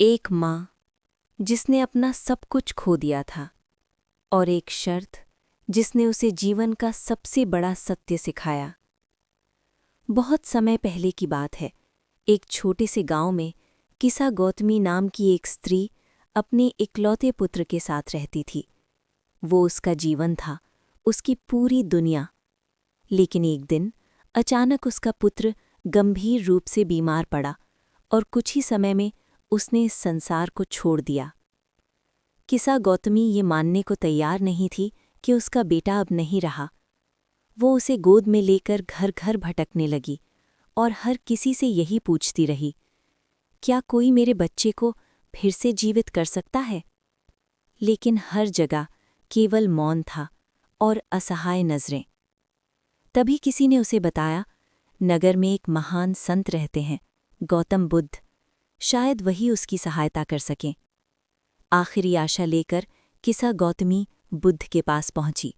एक माँ जिसने अपना सब कुछ खो दिया था, और एक शर्त जिसने उसे जीवन का सबसे बड़ा सत्य सिखाया। बहुत समय पहले की बात है। एक छोटे से गांव में किसा गौतमी नाम की एक स्त्री अपने इकलौते पुत्र के साथ रहती थी। वो उसका जीवन था, उसकी पूरी दुनिया। लेकिन एक दिन अचानक उसका पुत्र गंभीर रूप से बीमार पड़ा और कुछ ही समय में उसने इस संसार को छोड़ दिया। किसा गौतमी ये मानने को तैयार नहीं थी कि उसका बेटा अब नहीं रहा। वो उसे गोद में लेकर घर घर भटकने लगी और हर किसी से यही पूछती रही, क्या कोई मेरे बच्चे को फिर से जीवित कर सकता है? लेकिन हर जगह केवल मौन था और असहाय नजरें। तभी किसी ने उसे बताया, नगर में एक महान संत रहते हैं, गौतम बुद्ध। शायद वही उसकी सहायता कर सकें। आखिरी आशा लेकर किसा गौतमी बुद्ध के पास पहुंची।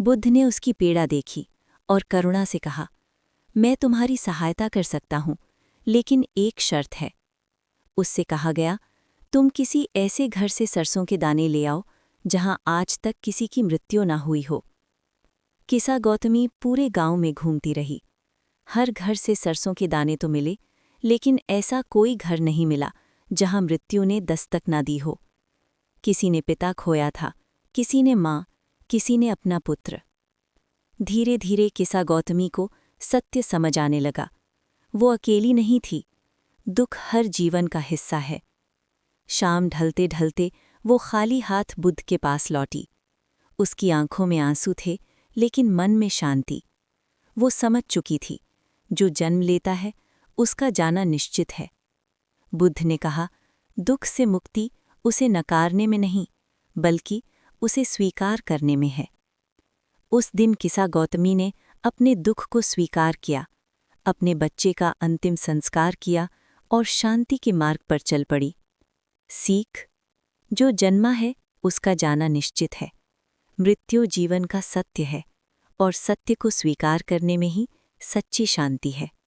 बुद्ध ने उसकी पीड़ा देखी और करुणा से कहा, मैं तुम्हारी सहायता कर सकता हूं, लेकिन एक शर्त है। उससे कहा गया, तुम किसी ऐसे घर से सरसों के दाने ले आओ जहां आज तक किसी की मृत्यु ना हुई हो। किसा गौतमी पूरे गांव में घूमती रही। हर घर से सरसों के दाने तो मिले, लेकिन ऐसा कोई घर नहीं मिला जहां मृत्यु ने दस्तक न दी हो। किसी ने पिता खोया था, किसी ने माँ, किसी ने अपना पुत्र। धीरे धीरे किसा गौतमी को सत्य समझ आने लगा। वो अकेली नहीं थी। दुख हर जीवन का हिस्सा है। शाम ढलते ढलते वो खाली हाथ बुद्ध के पास लौटी। उसकी आंखों में आंसू थे, लेकिन मन में शांति। वो समझ चुकी थी, जो जन्म लेता है उसका जाना निश्चित है। बुद्ध ने कहा, दुख से मुक्ति उसे नकारने में नहीं, बल्कि उसे स्वीकार करने में है। उस दिन किसा गौतमी ने अपने दुख को स्वीकार किया, अपने बच्चे का अंतिम संस्कार किया और शांति के मार्ग पर चल पड़ी। सीख, जो जन्मा है उसका जाना निश्चित है। मृत्यु जीवन का सत्य है, और सत्य को स्वीकार करने में ही सच्ची शांति है।